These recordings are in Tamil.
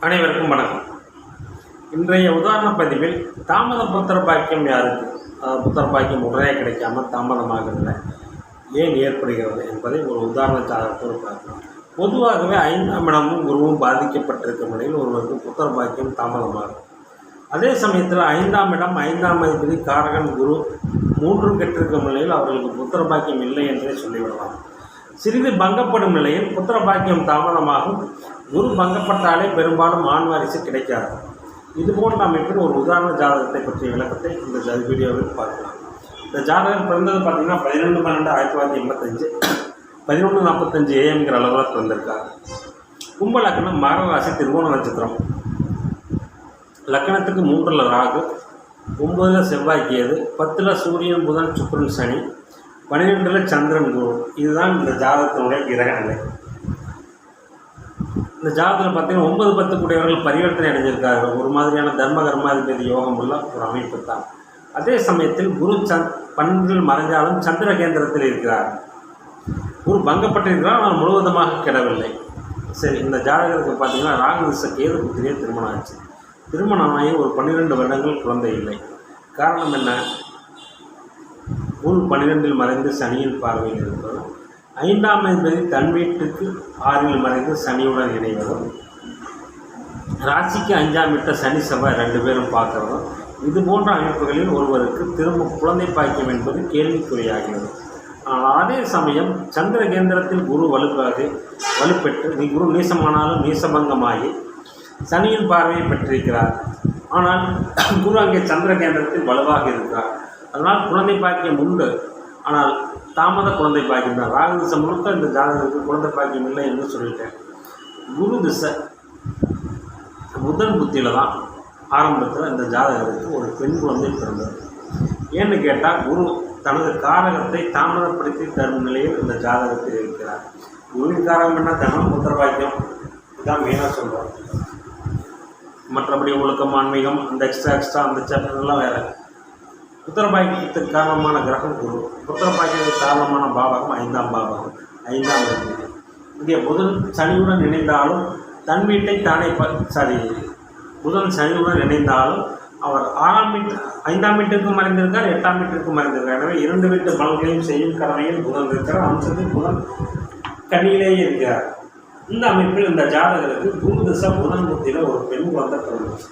அனைவருக்கும் வணக்கம். இன்றைய உதாரண பதிவில் தாமத புத்திர பாக்கியம் யாருக்கு, புத்திர பாக்கியம் உடனே கிடைக்காம தாமதமாகிறதுல ஏன் ஏற்படுகிறது என்பதை ஒரு உதாரண ஜாதகத்தோடு பார்க்கலாம். பொதுவாகவே 5ஆம் இடமும் குருவும் பாதிக்கப்பட்டிருக்கும் நிலையில் ஒருவருக்கு புத்திர பாக்கியம் தாமதமாகும். அதே சமயத்தில் 5ஆம் இடம் 5ஆம் அதிபதி காரகன் குரு 3 கெட்டிருக்கும் நிலையில் அவர்களுக்கு புத்திர பாக்கியம் இல்லை என்றே சொல்லிவிடலாம். சிறிது பங்கப்படும் நிலையில் புத்திர பாக்கியம் தாமதமாகும். குரு பங்கப்பட்டாலே பெரும்பாலும் ஆண் வாரிசு கிடைக்காது. இதுபோன்ற அமைப்பில் ஒரு உதாரண ஜாதகத்தை பற்றிய விளக்கத்தை இந்த வீடியோவில் பார்க்கலாம். இந்த ஜாதகம் பிறந்தது பார்த்திங்கன்னா 11/12/1985 11:45 AM அளவில் பிறந்திருக்காங்க. கும்ப லக்னம், மகர ராசி, திருவோண நட்சத்திரம். லக்னத்துக்கு 3ல் ராகு, 9ல் செவ்வாய் கேது, 10ல் சூரியன் புதன் சுக்கிரன் சனி, 12ல் சந்திரன் குரு. இதுதான் இந்த ஜாதகத்தினுடைய கிரக நிலை. இந்த ஜாதகத்தில் பார்த்தீங்கன்னா 9-10 கூடியவர்கள் பரிவர்த்தனை அடைஞ்சிருக்கார்கள். ஒரு மாதிரியான தர்ம கர்மாதிபதி யோகம் உள்ள ஒரு அமைப்பு தான். அதே சமயத்தில் குரு 12ல் மறைஞ்சாலும் சந்திர கேந்திரத்தில் இருக்கிறார். குரு பங்கப்பட்டிருக்கிறார், ஆனால் முழுவதுமாக கெடவில்லை. சரி, இந்த ஜாதகத்துக்கு பார்த்தீங்கன்னா ராகு திசை கேது புத்திரியே திருமணம் ஆச்சு. திருமணமாகி ஒரு 12 வருடங்கள் குழந்தை இல்லை. காரணம் என்ன? குரு 12ல் மறைந்து சனியின் பார்வையில் இருப்பதும், 5ஆம் அதிபதி தன் வீட்டுக்கு 6ல் மறைந்து சனியுடன் இணைவதும், ராசிக்கு 5ஆம் வீட்டை சனி செவ்வாய் 2 பேரும் பார்க்குறதும், இது போன்ற அமைப்புகளில் ஒருவருக்கு திரும்ப குழந்தை பாக்கியம் என்பது கேள்விக்குறியாகிறது. ஆனால் அதே சமயம் சந்திர கேந்திரத்தில் குரு வலுப்பெற்று குரு நீசமானாலும் நீசபங்கமாகி சனியின் பார்வையை பெற்றிருக்கிறார். ஆனால் குரு அங்கே சந்திர கேந்திரத்தில் வலுவாக இருக்கிறார். அதனால் குழந்தை பாக்கியம் உண்டு, ஆனால் தாமத குழந்தை பாக்கியம் தான். ராகு திசை முழுக்க இந்த ஜாதகத்துக்கு குழந்தை பாக்கியம் இல்லை என்று சொல்லிட்டேன். குரு திசை புதன் புத்தியில் தான் ஆரம்பத்தில் இந்த ஜாதகத்துக்கு ஒரு பெண் குழந்தை பிறந்தது. ஏன்னு கேட்டால் குரு தனது காரகத்தை தாமதப்படுத்தி தரும் நிலையில் இந்த ஜாதகத்தில் இருக்கிறார். குருவின் காரகம் என்ன? தனம், புத்திர பாக்கியம், இதுதான் மெயினாக சொல்கிறோம். மற்றபடி ஒழுக்கம், ஆன்மீகம், அந்த எக்ஸ்ட்ரா அந்த சாப்டர்லாம் வேறு. புத்திர பாக்கியத்துக்கு காரணமான கிரகம் குரு. புத்திர பாக்கியத்துக்கு காரணமான பாவகம் 5ஆம் பாவகம், 5ஆம் அதிபதி. இங்கே புதன் சனியுடன் இணைந்தாலும் தன் வீட்டை தானே புதன் சனியுடன் இணைந்தாலும் அவர் 5ஆம் வீட்டிற்கு மறைந்திருக்கார், 8ஆம் வீட்டிற்கு மறைந்திருக்கார். எனவே 2 வீட்டு பலன்களையும் செய்யும் கடமையில் புதன் இருக்கிறார். அம்சத்தில் புதன் கனியிலேயே இருக்கிறார். இந்த அமைப்பில் இந்த ஜாதகருக்கு குரு திசை புதன் புத்தியில் ஒரு பெண் குழந்தை பிறந்தது.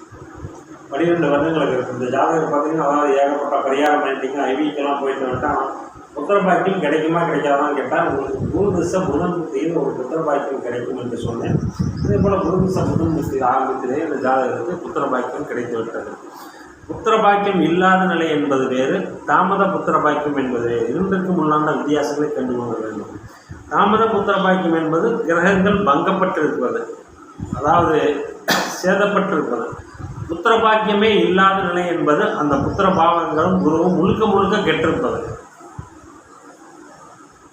12 வருடங்களுக்கு இருக்குது. இந்த ஜாதகம் பார்த்தீங்கன்னா அதாவது ஏகப்பட்ட பரிகாரம் பண்ணிட்டீங்க, ஐவிக்கெல்லாம் போயிட்டு வந்துட்டால் புத்திர பாக்கியம் கிடைக்குமா கிடைக்காதான்னு கேட்டால் உங்களுக்கு குரு திசை புதன் புத்தியில் ஒரு புத்திர பாக்கியம் கிடைக்கும் என்று சொன்னேன். அதே போல் குரு திசை புதன் புத்தியில் ஆரம்பத்திலே இந்த ஜாதகத்துக்கு புத்திர பாக்கியம் கிடைத்து விட்டது. புத்திர பாக்கியம் இல்லாத நிலை என்பது வேறு, தாமத புத்திர பாக்கியம் என்பது வேறு. இரண்டுக்கும் உள்ளான வித்தியாசங்களை கண்டு கொள்ள வேண்டும். தாமத புத்திர பாக்கியம் என்பது கிரகங்கள் பங்கப்பட்டிருப்பது, அதாவது சேதப்பட்டிருப்பது. புத்திர பாக்கியமே இல்லாத நிலை என்பது அந்த புத்திர பாவங்களும் குருவும் முழுக்க கெட்டிருப்பது.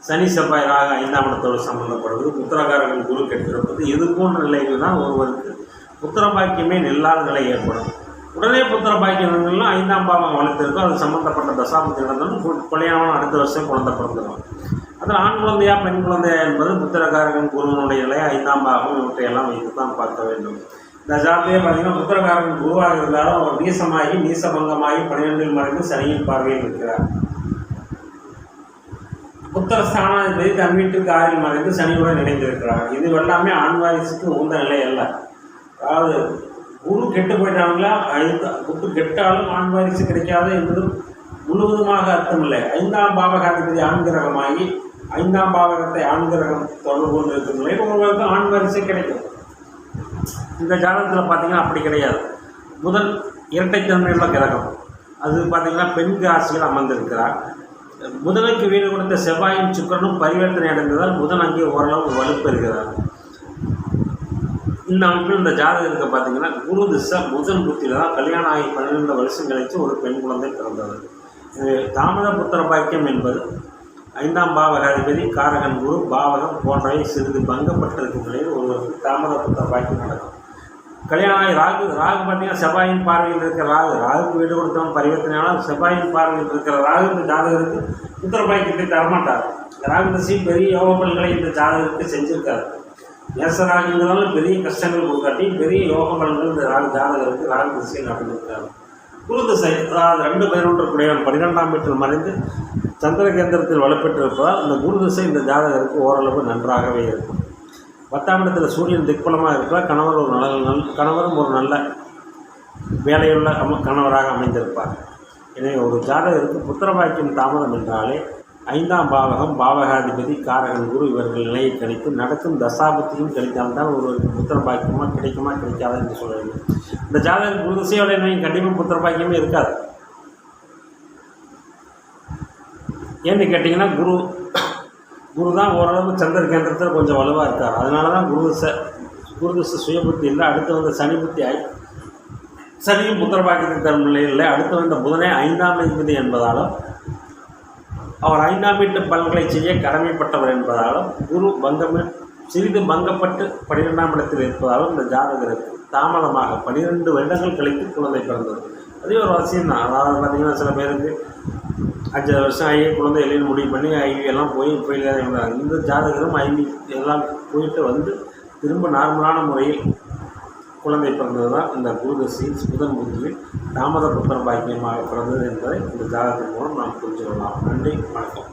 சனி செவ்வாய் ராக 5ஆம் இடத்தோடு சம்பந்தப்படுவது, புத்திரகாரர்கள் குரு கெட்டிருப்பது. இது போன்ற நிலைகள் தான் ஒருவருக்கு புத்திர பாக்கியமே இல்லாத நிலை ஏற்படும். உடனே புத்திர பாக்கியம் 5ஆம் பாவம் வளர்த்திருக்கும், அது சம்பந்தப்பட்ட தசாபத்தி நடந்தாலும் கொலையானவன் அடுத்த வருஷம் குழந்தை பிறந்துடும். அதில் ஆண் குழந்தையா பெண் குழந்தையா என்பது புத்திரகாரகன் குருவனுடைய நிலை 5ஆம் பாவம் இவற்றையெல்லாம் வைத்து தான் பார்க்க வேண்டும். இந்த ஜாதகத்தையே பார்த்தீங்கன்னா புத்திரகாரகன் குருவாக இருந்தாலும் அவர் நீசபங்கமாகி 12ல் மறைந்து சனியின் பார்வையில் இருக்கிறார். புத்திர ஸ்தானாதிபதி தன் வீட்டுக்கு 6ல் மறைந்து சனியுடன் இணைந்திருக்கிறார். இது எல்லாமே ஆண் வாரிசுக்கு உந்த நிலை அல்ல. அதாவது குரு கெட்டு போயிட்டாங்களா, குரு கெட்டாலும் ஆண் வாரிசு கிடைக்காது என்பது முழுவதுமாக அர்த்தமில்லை. 5ஆம் பாவகாதிபதி ஆண் கிரகமாகி 5ஆம் பாவகத்தை ஆண் கிரகம் தொடர்பு கொண்டு இருக்கும் நிலை ஒருவருக்கு ஆண் வாரிசு கிடைக்கும். இந்த ஜாதகத்தில் பார்த்திங்கன்னா அப்படி கிடையாது. புதன் இரட்டைத்தன்மையுள்ள கிரகம். அது பார்த்திங்கன்னா பெண் ராசியில் அமர்ந்திருக்கிறார். புதனுக்கு வீடு கொடுத்த செவ்வாயும் சுக்கிரனும் பரிவர்த்தனை அடைந்ததால் புதன் அங்கே ஓரளவு வலுப்பெறுகிறார். இந்த அமைப்பில் இந்த ஜாதகத்துக்கு பார்த்திங்கன்னா குரு திசை புதன் புத்தியில் தான் கல்யாணம் ஆகி 12 வருஷம் கழித்து ஒரு பெண் குழந்தை பிறந்தது. தாமத புத்திர பாக்கியம் என்பது 5ஆம் பாவகாதிபதி காரகன் குரு பாவகம் போன்றவை சிறிது பங்கப்பட்டிருக்கும் நிலையில் ஒருவருக்கு தாமத புத்திர பாக்கியம் நடக்கும். கல்யாணம் ஆகி ராகு பார்த்தீங்கன்னா செவ்வாயின் பார்வையில் இருக்கிற ராகுக்கு வீடு கொடுத்தவன் பரிவர்த்தனையானால் செவ்வாயின் பார்வையில் இருக்கிற ராகு இந்த ஜாதகத்துக்கு புத்திர பாக்கியத்தை தரமாட்டார். ராகு திசை பெரிய யோக பலன்களை இந்த ஜாதகத்துக்கு செஞ்சிருக்காரு. மேசராகுங்கிறதால பெரிய கஷ்டங்கள் கொடுக்காட்டி பெரிய யோக பலன்கள் இந்த ஜாதகருக்கு ராகு திசையில் நடந்திருக்காரு. குரு திசை அதாவது 2-11 12ஆம் வீட்டில் மறைந்து சந்திர கேந்திரத்தில் வலுப்பெற்றிருப்பதால் இந்த குரு திசை இந்த ஜாதகருக்கு ஓரளவு நன்றாகவே இருக்கும். 10ஆம் இடத்தில் சூரியன் திக்பலமாக இருப்பதால் கணவரும் ஒரு நல்ல வேலையுள்ள கணவராக அமைந்திருப்பார். எனவே ஒரு ஜாதகருக்கு புத்திர பாக்கியம் தாமதம் என்றாலே 5ஆம் பாவகம், பாவகாதிபதி, காரகன் குரு இவர்கள் நிலையை கணித்து நடக்கும் தசாபத்தியும் கணித்தால்தான் ஒருவருக்கு புத்திர பாக்கியமாக கிடைக்குமா கிடைக்காதா என்று சொல்ல வேண்டும். இந்த ஜாதகம் குரு திசையோட கண்டிப்பாக புத்திர பாக்கியமே இருக்காது. ஏன்னு கேட்டிங்கன்னா குரு தான் ஓரளவு சந்திர கேந்திரத்தில் கொஞ்சம் வலுவாக இருக்கார். அதனால தான் குரு திசை சுய புத்தி இல்லை. அடுத்து வந்த சனி புத்தி சனியும் புத்திர பாக்கியத்தை தரும் நிலையில் அடுத்து வந்த புதனே 5ஆம் அதிபதி என்பதாலும் அவர் 5ஆம் வீட்டு பலன்களை செய்ய கடமைப்பட்டவர் என்பதாலும் குரு சிறிது பங்கப்பட்டு 12ஆம் இடத்தில் இருப்பதாலும் இந்த ஜாதகருக்கு தாமதமாக 12 வருடங்கள் கழித்து குழந்தை பிறந்தது. அதே ஒரு அவசியம் தான். அதாவது பார்த்திங்கன்னா சில பேருக்கு 5 வருஷம் ஆகி குழந்தை இல்லைன்னு முடிவு பண்ணி ஐவி எல்லாம் போய் இருந்தாங்க. இந்த ஜாதகரும் ஐவி எல்லாம் போயிட்டு வந்து திரும்ப நார்மலான முறையில் குழந்தை பிறந்தது தான் இந்த குரு திசையில் புதன் புத்தியில் தாமத புத்திர பாக்கியமாக பிறந்தது என்பதை இந்த ஜாதகத்தின் மூலம் நாம் புரிஞ்சுக்கொள்ளலாம். நன்றி, வணக்கம்.